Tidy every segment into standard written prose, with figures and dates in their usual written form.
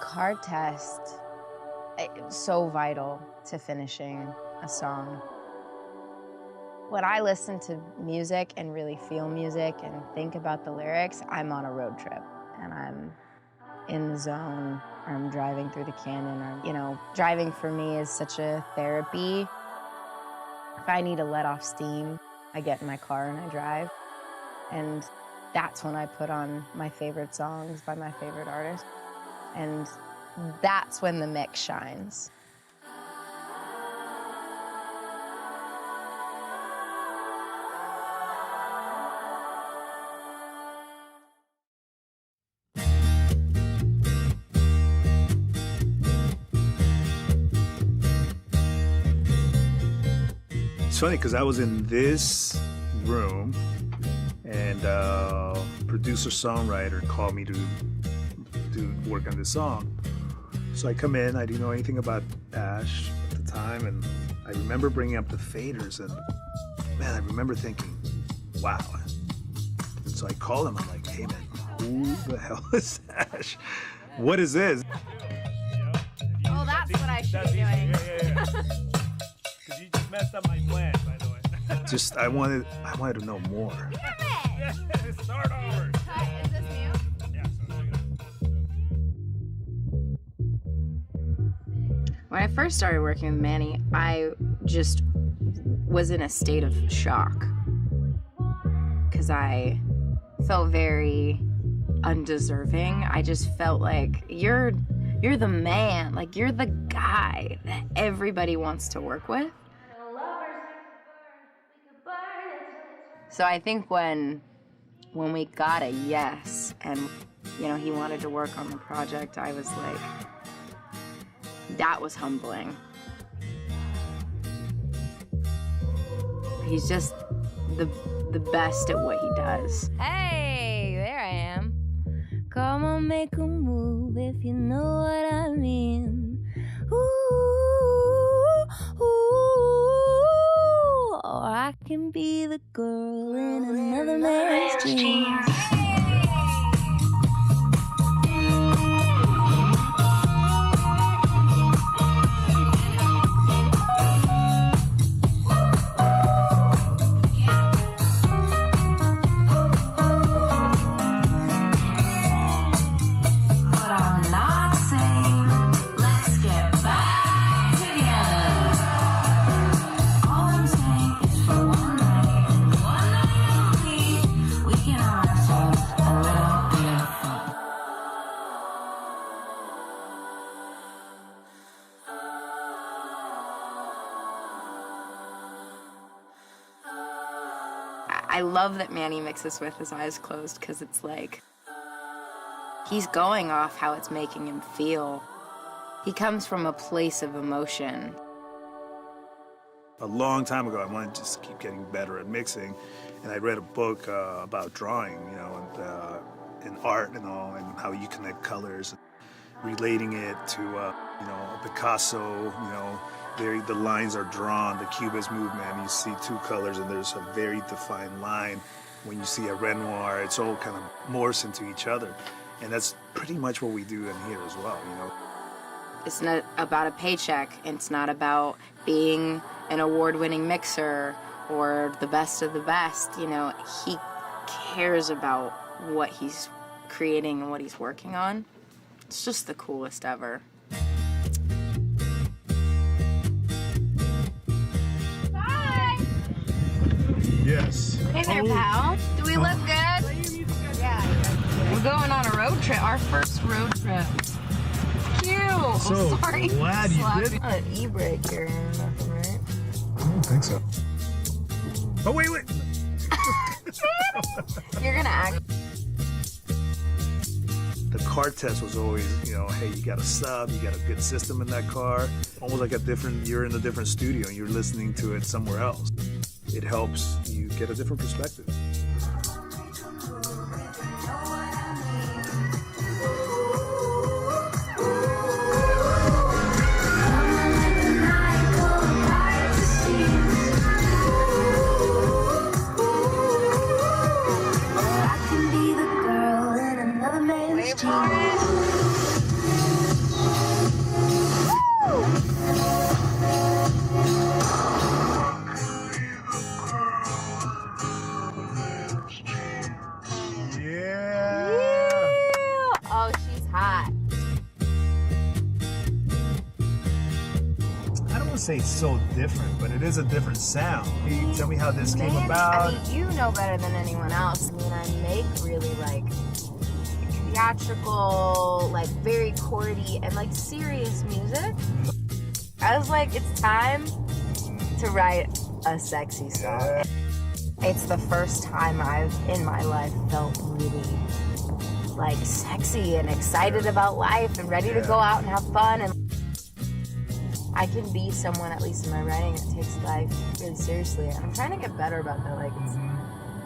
card test, it's so vital to finishing a song. When I listen to music and really feel music and think about the lyrics, I'm on a road trip and I'm in the zone, or I'm driving through the canyon, or, you know, driving for me is such a therapy. If I need to let off steam, I get in my car and I drive. And that's when I put on my favorite songs by my favorite artist. And that's when the mix shines. It's funny because I was in this room and producer-songwriter called me to work on this song. So I come in, I didn't know anything about Ash at the time, and I remember bringing up the faders, and man, I remember thinking, wow. And so I called him, I'm like, hey man, who the hell is Ash? What is this? Oh, that's what I should be doing. Yeah. Because you just messed up my plan, by the way. Just, I wanted to know more. Damn it! Start over. Hi, is this new? Yeah, so check it out. When I first started working with Manny, I just was in a state of shock because I felt very undeserving. I just felt like you're the man, like you're the guy that everybody wants to work with. So I think when we got a yes and, you know, he wanted to work on the project, I was like, that was humbling. He's just the best at what he does. Hey, there I am. Come on, make a move if you know what I mean. Ooh, ooh, or I can be the girl in another man's jeans. I love that Manny mixes with his eyes closed because it's like he's going off how it's making him feel. He comes from a place of emotion. A long time ago, I wanted to just keep getting better at mixing, and I read a book about drawing, you know, and art and all, and how you connect colors, relating it to, you know, a Picasso, you know, the lines are drawn, the Cubist movement, you see two colors and there's a very defined line. When you see a Renoir, it's all kind of morphs into each other. And that's pretty much what we do in here as well, you know. It's not about a paycheck. It's not about being an award-winning mixer or the best of the best, you know. He cares about what he's creating and what he's working on. It's just the coolest ever. Yes. Hey there, pal. Do we look good? Yeah. We're going on a road trip. Our first road trip. Cute. So sorry. Glad you did. An e-brake here, nothing, right? I don't think so. Oh, wait. You're gonna act. The car test was always, you know, hey, you got a sub, you got a good system in that car. Almost like you're in a different studio and you're listening to it somewhere else. It helps you get a different perspective. say it's so different, but it is a different sound. Can you tell me how this came about? I mean, you know better than anyone else. I mean, I make really like theatrical, like very chordy and like serious music. I was like, it's time to write a sexy song. Yeah. It's the first time I've in my life felt really like sexy and excited about life and ready to go out and have fun. And I can be someone, at least in my writing, that takes life really seriously. And I'm trying to get better about that. Like,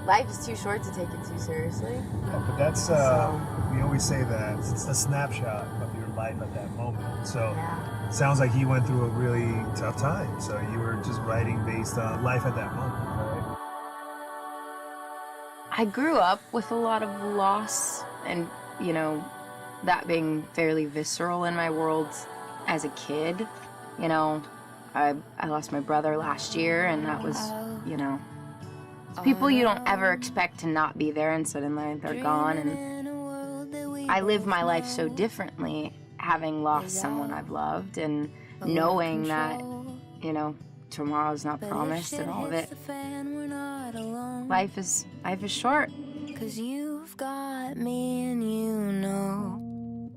life is too short to take it too seriously. Yeah, but that's, we always say that it's a snapshot of your life at that moment. So it sounds like you went through a really tough time. So you were just writing based on life at that moment, right? I grew up with a lot of loss and, you know, that being fairly visceral in my world as a kid. You know, I lost my brother last year, and that was, you know, it's people you don't ever expect to not be there, and suddenly they're gone. And I live my life so differently, having lost someone I've loved and knowing that, you know, tomorrow's not promised and all of it. Life is short. 'Cause you've got me and you know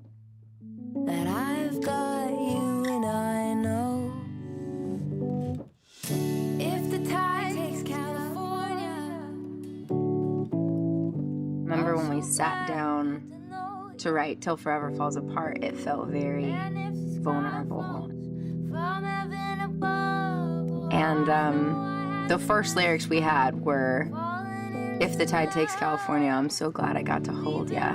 that I've got you and I know. If the tide takes California. Remember when we sat down to write Till Forever Falls Apart, it felt very vulnerable. And the first lyrics we had were, if the tide takes California, I'm so glad I got to hold ya. I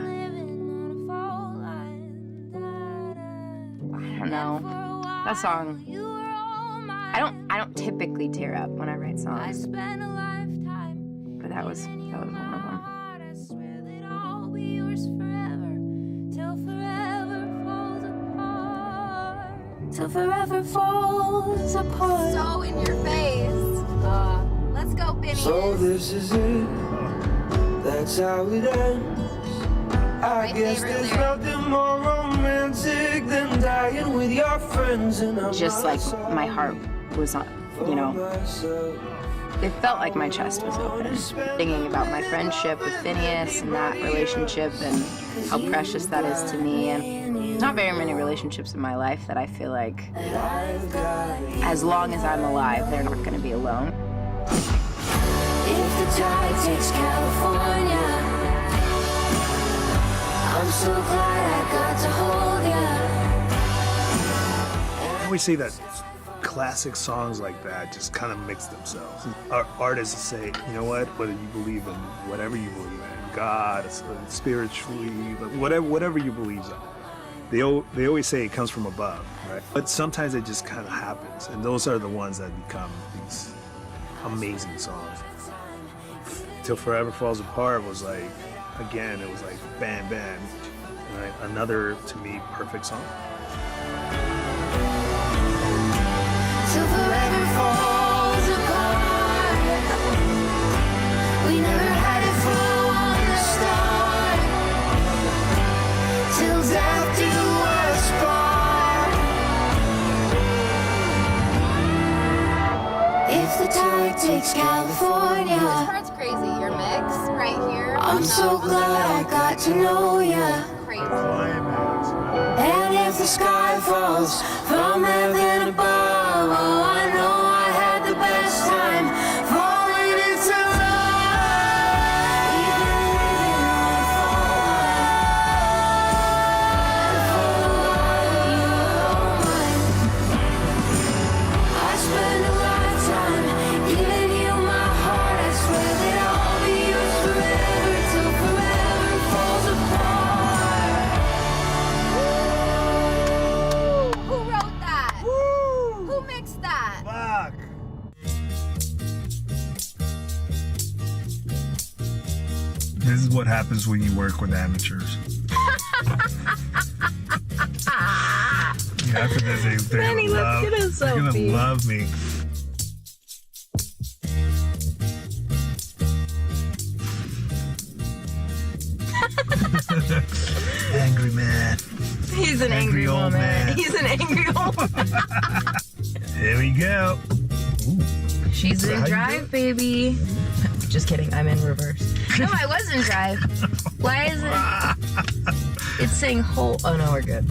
don't know. That song, I don't typically tear up when I write songs, but that was one of them. Till forever falls apart. So in your face. Let's go, Benny. So this is it. That's how it ends. I guess there's nothing more romantic than dying with your friends. And I'm just like my heart was on, you know, it felt like my chest was open, thinking about my friendship with Phineas and that relationship and how precious that is to me. And not very many relationships in my life that I feel like, as long as I'm alive, they're not going to be alone. If the tide takes California, I'm so glad I got to hold ya. I always say that classic songs like that just kind of mix themselves. Our artists say, you know what, whether you believe in whatever you believe in, God, spiritually, whatever you believe in, they always say it comes from above, right? But sometimes it just kind of happens, and those are the ones that become these amazing songs. Till Forever Falls Apart was like, again, it was like bam, bam, right? Another, to me, perfect song. Till forever falls apart. We never had it from the start. Till death do us part. If the tide takes California, This part's crazy. Your mix right here. I'm so glad I got to know ya. Crazy. And if the sky falls from heaven above, oh, I know I had the best time falling into love. Even living on a fault line. I spent a lifetime giving you my heart. I swear that I'll be yours forever till forever falls apart. Who wrote that? Who mixed that? Fuck. This is what happens when you work with amateurs. After this, they're Benny, let's get a they're gonna selfie. love me. Angry man. He's an Angry angry old woman. man. He's an angry old man. Here we go. She's in drive, baby. Just kidding, I'm in reverse. No, I was in drive. Why is it? It's saying whole. Oh no, we're good.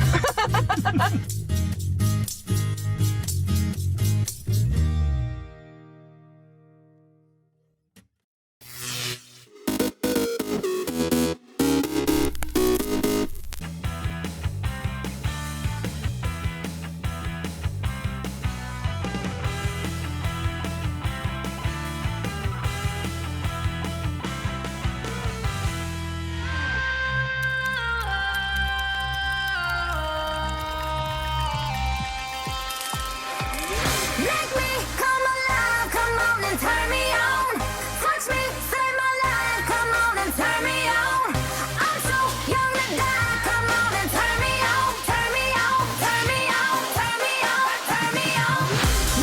Make me come alive, come on and turn me on. Touch me, save my life, come on and turn me on. I'm so young to die, come on and turn me on. Turn me on, turn me on, turn me on, turn me on.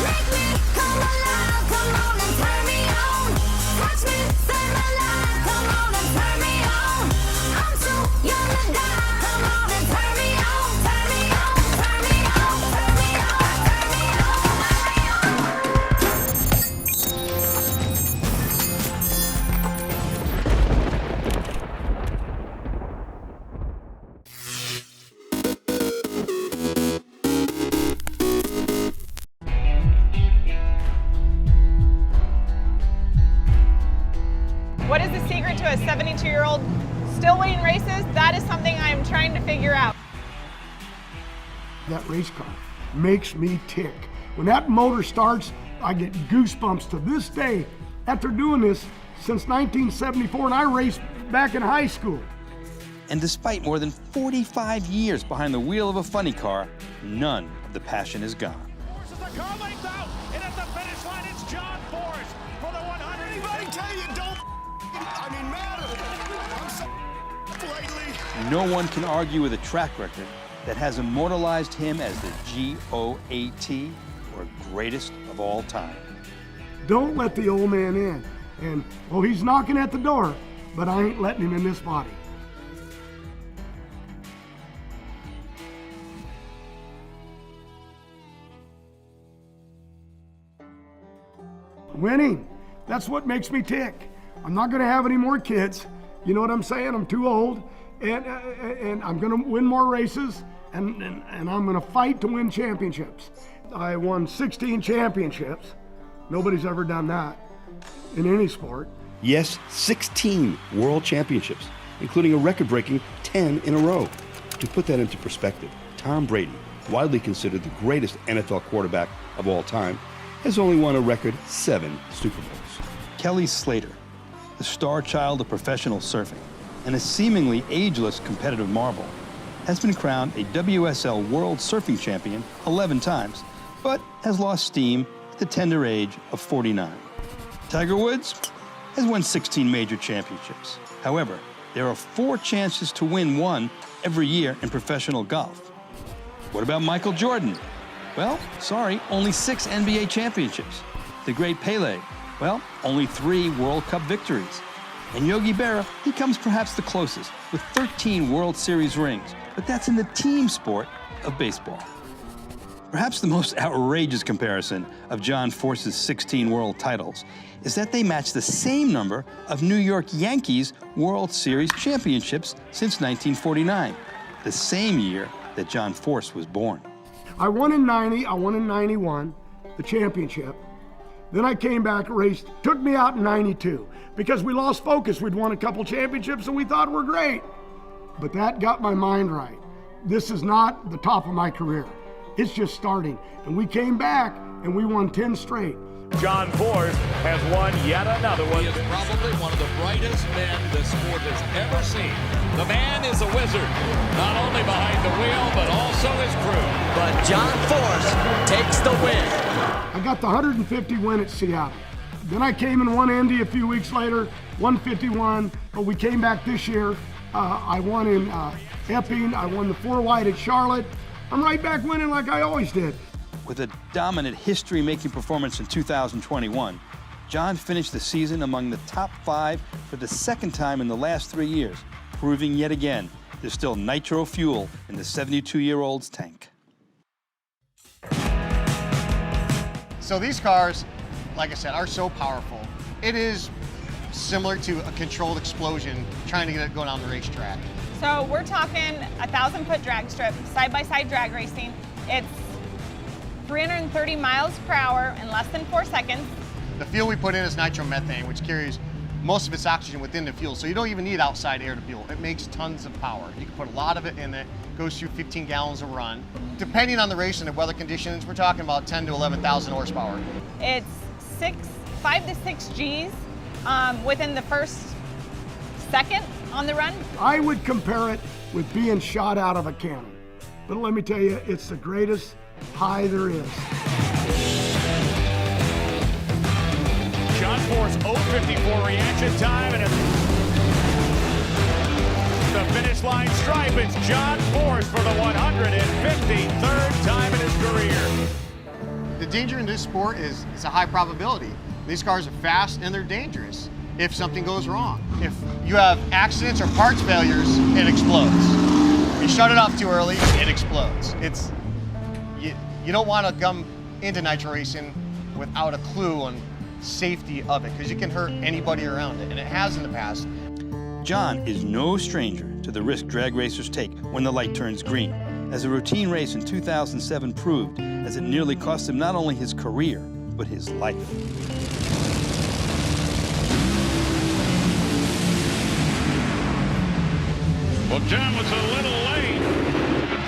Make me come alive, come on and turn me on. Touch me, save my life, come on and turn me on. I'm so young to die, come on and turn me on. Turn me on, turn me on, turn me on, turn me on. What is the secret to a 72-year-old still winning races? That is something I am trying to figure out. That race car makes me tick. When that motor starts, I get goosebumps to this day. After doing this since 1974, and I raced back in high school. And despite more than 45 years behind the wheel of a funny car, none of the passion is gone. The car lanes out, and at the finish line, it's John Force for the 100. Anybody tell you don't matter? I'm so lately. No one can argue with a track record that has immortalized him as the GOAT, or greatest of all time. Don't let the old man in. And, well, he's knocking at the door, but I ain't letting him in this body. Winning, that's what makes me tick. I'm not gonna have any more kids. You know what I'm saying? I'm too old, and I'm gonna win more races, and I'm gonna fight to win championships. I won 16 championships. Nobody's ever done that in any sport. Yes, 16 world championships, including a record-breaking 10 in a row. To put that into perspective, Tom Brady, widely considered the greatest NFL quarterback of all time, has only won a record 7 Super Bowls. Kelly Slater, the star child of professional surfing and a seemingly ageless competitive marvel, has been crowned a WSL World Surfing Champion 11 times, but has lost steam at the tender age of 49. Tiger Woods has won 16 major championships. However, there are 4 chances to win one every year in professional golf. What about Michael Jordan? Well, sorry, only 6 NBA championships. The great Pele, well, only 3 World Cup victories. And Yogi Berra, he comes perhaps the closest, with 13 World Series rings, but that's in the team sport of baseball. Perhaps the most outrageous comparison of John Force's 16 world titles is that they match the same number of New York Yankees World Series championships since 1949, the same year that John Force was born. I won in 90, I won in 91, the championship. Then I came back, raced, took me out in 92 because we lost focus. We'd won a couple championships and we thought we're great. But that got my mind right. This is not the top of my career. It's just starting. And we came back and we won 10 straight. John Force has won yet another one. He is probably one of the brightest men this sport has ever seen. The man is a wizard, not only behind the wheel, but also his crew. But John Force takes the win. I got the 150 win at Seattle. Then I came and won Indy a few weeks later, 151, but we came back this year. I won in Epping, I won the 4 wide at Charlotte. I'm right back winning like I always did. With a dominant history-making performance in 2021, John finished the season among the top 5 for the second time in the last 3 years, proving yet again there's still nitro fuel in the 72-year-old's tank. So these cars, like I said, are so powerful. It is similar to a controlled explosion trying to get it going on the racetrack. So we're talking 1,000-foot drag strip, side-by-side drag racing. It's 330 miles per hour in less than 4 seconds. The fuel we put in is nitromethane, which carries most of its oxygen within the fuel, so you don't even need outside air to fuel. It makes tons of power. You can put a lot of it in it, goes through 15 gallons a run. Depending on the race and the weather conditions, we're talking about 10 to 11,000 horsepower. It's 5 to 6 Gs within the first second on the run. I would compare it with being shot out of a cannon. But let me tell you, it's the greatest high there is. John Force 0.54 reaction time, and the finish line stripe. It's John Force for the 153rd time in his career. The danger in this sport is it's a high probability. These cars are fast and they're dangerous if something goes wrong. If you have accidents or parts failures, it explodes. If you shut it off too early, it explodes. You don't want to come into nitro racing without a clue on safety of it, because you can hurt anybody around it, and it has in the past. John is no stranger to the risk drag racers take when the light turns green, as a routine race in 2007 proved, as it nearly cost him not only his career, but his life. Well, John was a little late,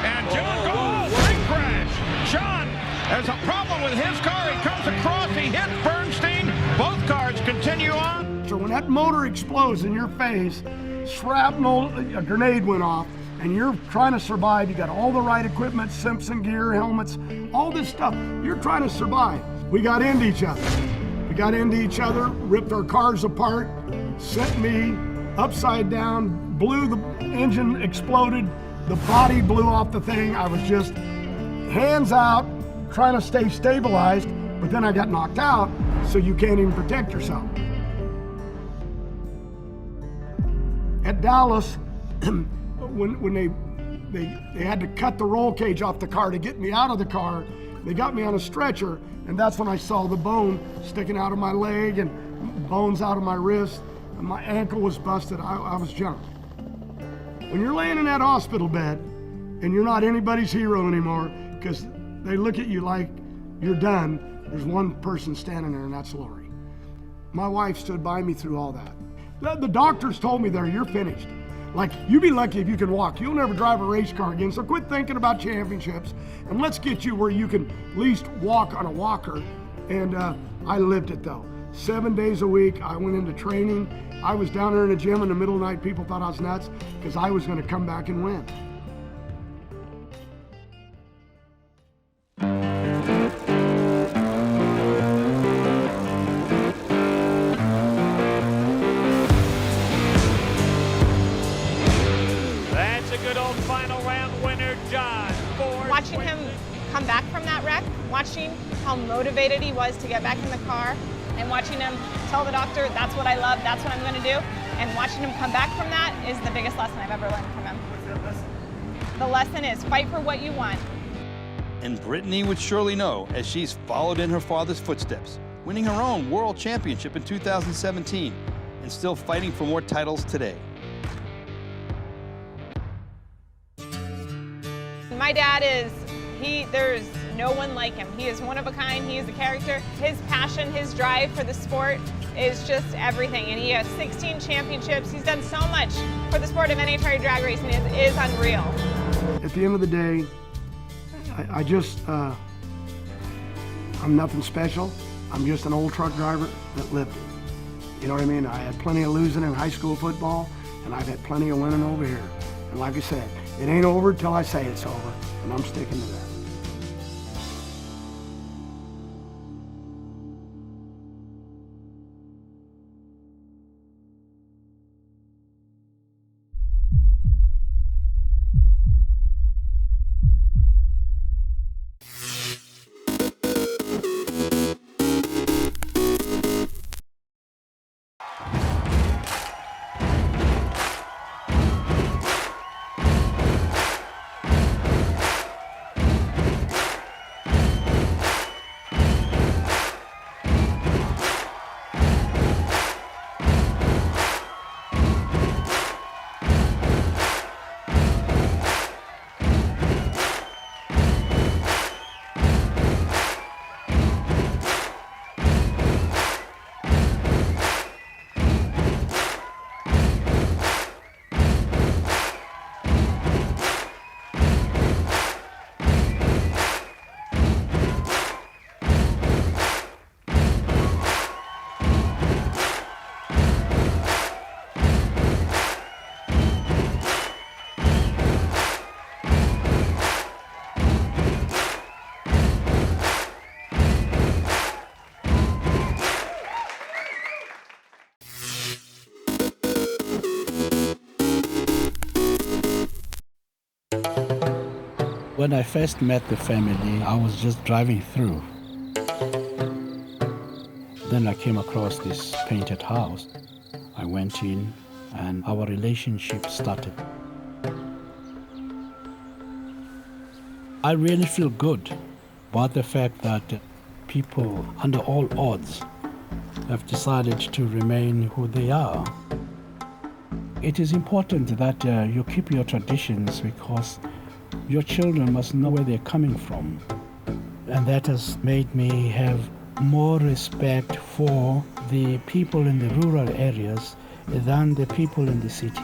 and John goes, big crash. John has a problem with his car. He comes across, he hits Bernstein. Both cars continue on. So when that motor explodes in your face, shrapnel, a grenade went off, and you're trying to survive. You got all the right equipment, Simpson gear, helmets, all this stuff. You're trying to survive. We got into each other. Ripped our cars apart, sent me upside down, blew the engine, exploded, the body blew off the thing. I was just hands out, trying to stay stabilized, but then I got knocked out, so you can't even protect yourself. At Dallas, when they had to cut the roll cage off the car to get me out of the car, they got me on a stretcher, and that's when I saw the bone sticking out of my leg and bones out of my wrist, and my ankle was busted. I was jumped. When you're laying in that hospital bed and you're not anybody's hero anymore because they look at you like you're done, there's one person standing there, and that's Lori. My wife stood by me through all that. The doctors told me there, you're finished. Like, you'd be lucky if you can walk. You'll never drive a race car again, so quit thinking about championships, and let's get you where you can at least walk on a walker. And I lived it, though. 7 days a week, I went into training. I was down there in the gym in the middle of the night. People thought I was nuts because I was going to come back and win. That's a good old final round winner, John Force. Watching him come back from that wreck, watching how motivated he was to get back in the car, and watching him tell the doctor, that's what I love, that's what I'm going to do, and watching him come back from that is the biggest lesson I've ever learned from him. What's that lesson? The lesson is fight for what you want. And Brittany would surely know, as she's followed in her father's footsteps, winning her own world championship in 2017 and still fighting for more titles today. My dad is, there's no one like him. He is one of a kind, he is a character. His passion, his drive for the sport is just everything. And he has 16 championships. He's done so much for the sport of NHRA drag racing. It is unreal. At the end of the day, I'm nothing special. I'm just an old truck driver that lived it. You know what I mean? I had plenty of losing in high school football, and I've had plenty of winning over here. And like I said, it ain't over till I say it's over, and I'm sticking to that. When I first met the family, I was just driving through. Then I came across this painted house. I went in and our relationship started. I really feel good about the fact that people, under all odds, have decided to remain who they are. It is important that you keep your traditions because your children must know where they're coming from. And that has made me have more respect for the people in the rural areas than the people in the city.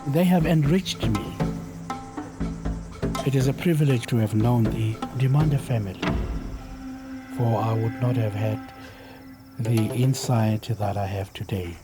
They have enriched me. It is a privilege to have known the Demanda family, for I would not have had the insight that I have today.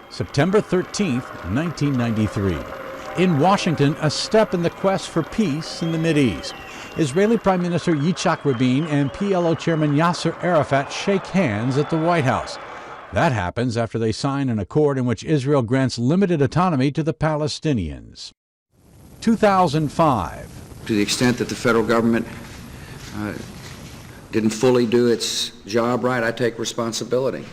September 13th, 1993. In Washington, a step in the quest for peace in the Mideast. Israeli Prime Minister Yitzhak Rabin and PLO Chairman Yasser Arafat shake hands at the White House. That happens after they sign an accord in which Israel grants limited autonomy to the Palestinians. 2005. To the extent that the federal government didn't fully do its job right, I take responsibility.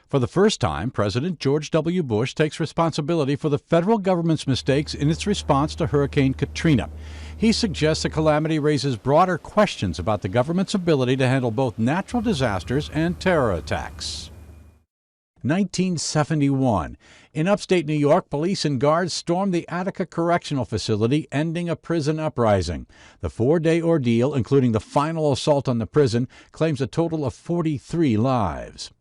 For the first time, President George W. Bush takes responsibility for the federal government's mistakes in its response to Hurricane Katrina. He suggests the calamity raises broader questions about the government's ability to handle both natural disasters and terror attacks. 1971. In upstate New York, police and guards stormed the Attica Correctional Facility, ending a prison uprising. The 4-day ordeal, including the final assault on the prison, claims a total of 43 lives.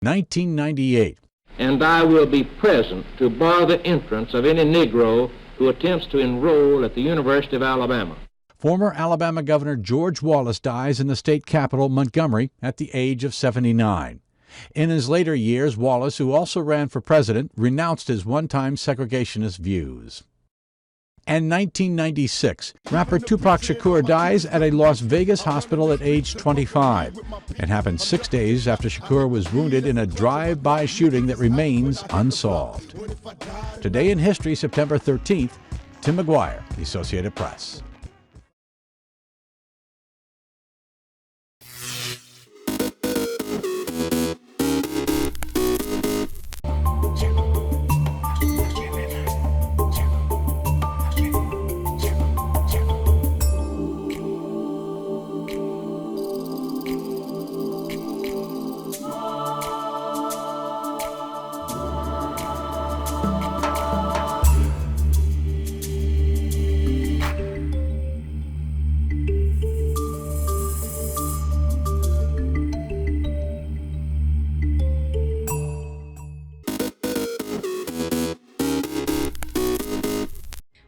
1998. And I will be present to bar the entrance of any Negro who attempts to enroll at the University of Alabama. Former Alabama Governor George Wallace dies in the state capital, Montgomery, at the age of 79. In his later years, Wallace, who also ran for president, renounced his one-time segregationist views. And 1996, rapper Tupac Shakur dies at a Las Vegas hospital at age 25. It happened 6 days after Shakur was wounded in a drive-by shooting that remains unsolved. Today in history, September 13th, Tim McGuire, The Associated Press.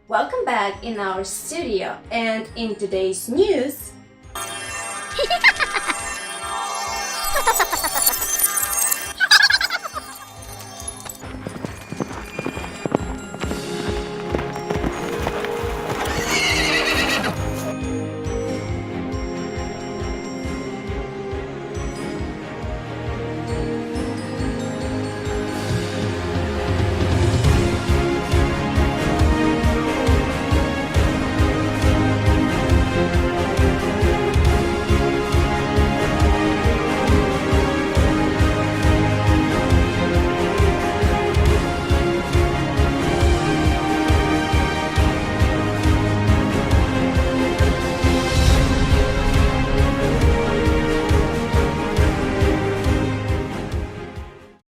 Welcome back in our studio, and in today's news,